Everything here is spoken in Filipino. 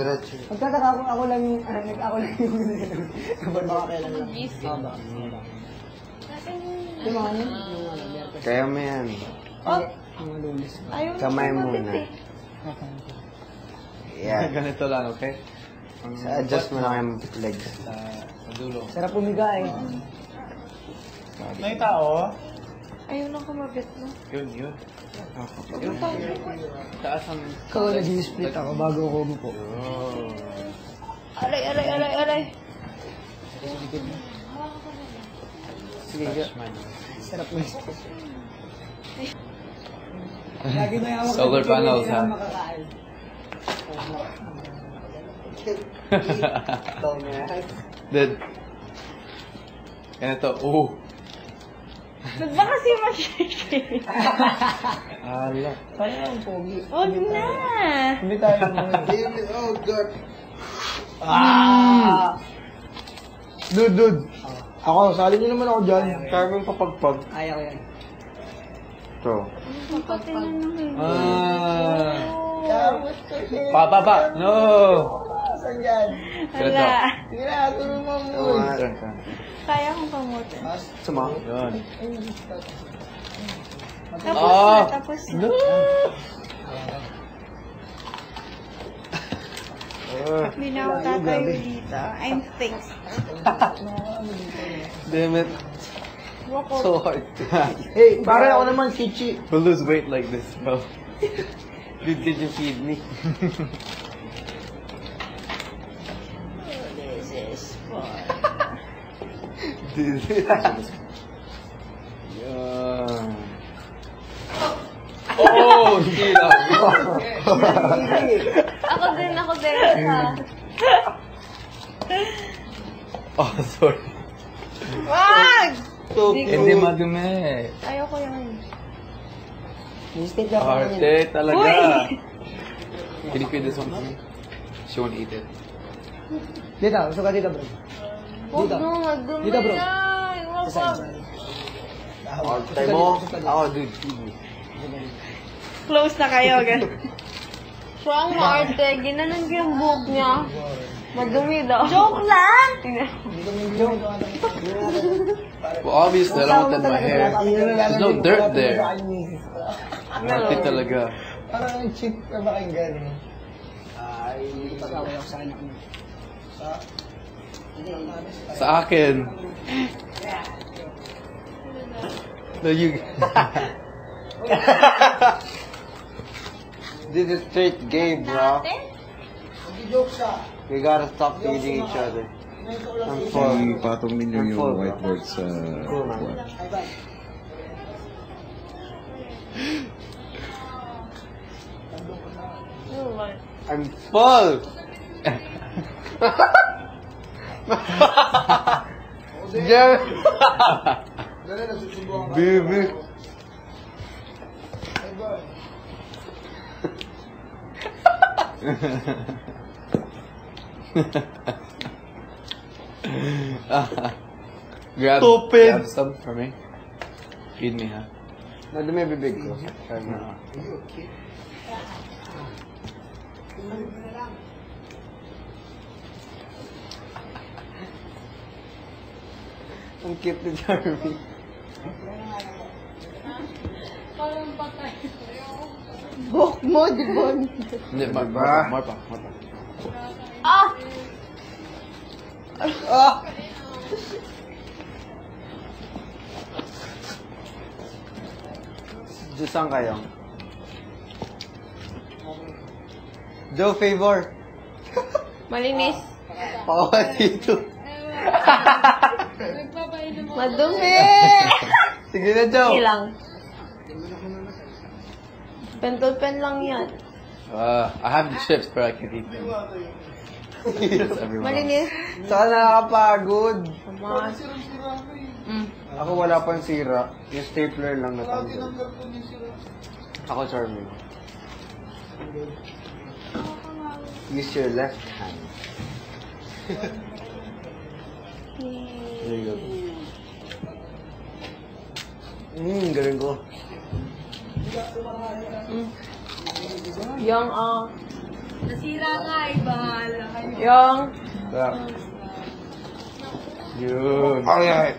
Diretso. Magtataka ako lang yung, ako lang yung, baka kailan lang. Yung mga ano? Kaya mo yan. Mga lunes. Kamay muna. Yeah. Ganito lang, okay? Adjust mo lang yung legs. Sa dulo. Sarap pumiga eh. May tao? Ayun ang kumabit mo. Yun. Taas ang... Ikaw nag-split ako bago ako umupo. Aray. Sige, sarap na split. Lagi na yung Solar panels, ha? Dead. Ganito, Ba't ba kasi ma-shake? Ala. Kaya ang pogi. Huwag na! Hindi tayo Oh, God. Dude. Ako, sali niyo naman ako dyan. Kaya mo yung papagpag. Ayaw yan. Ito. Kapatid na naman. Pababa! No! Saan dyan? Wala. Sige na, tulong mo mo. Kaya kong kamutin. Suma? Yun. Tapos na. No! Hindi na ako tatayo dito. I'm fixed. Damn it. Walk out. So hard. Hey, para ako naman, Kichi. We'll lose weight like this, bro. Dude, did you feed me? This is fun. Dude. Yeah. Oh, hindi lang. Ako din. Oh, sorry. Wag! Hindi madumi. Ayoko yan. Step lang ako Arte talaga. Uy! Can you feed this one to me? She won't eat it. Dito, suka dito bro. Huwag Dito. mo, magdumi Dito, bro. yan. Huwag Sa wag. side. Arte mo? Ako, dude. Feed me. Close na kayo, gan. So, ang maarte, ginanon ko yung buhok niya. Madumi daw. Joke lang! Well, obviously, I don't want that in my hair. There's no dirt there. Arte talaga. Parang ang cheap na pakinggan eh. Ay, pag-away ako sa kanya. Sa akin. No, you... This is straight game, bro. Joke siya. We gotta stop feeding each other. I'm full. Ipatong ninyo yung whiteboard sa board. I'm full! Yeah. Baby. Grab some for me. Feed me, ha? Nadumi bibig ko. Ang cute ni Jeremy. Buhok mo, di ba? Hindi, more pa. Ah! Diyos saan kayo? Joe, favor. Malinis. Pakuha dito. Madumi! Sige na, Joe. Ilang. Pen lang yan. I have the chips, but I can't eat them. That's everyone. Malinis. Saka nakakapagod. Mas. Ako wala pang sira. Yung stapler lang natanggal. Ako charming. Use your left hand. There you go. Galing ko. Yung, Nasira nga iba. Yung... Yun. Okay.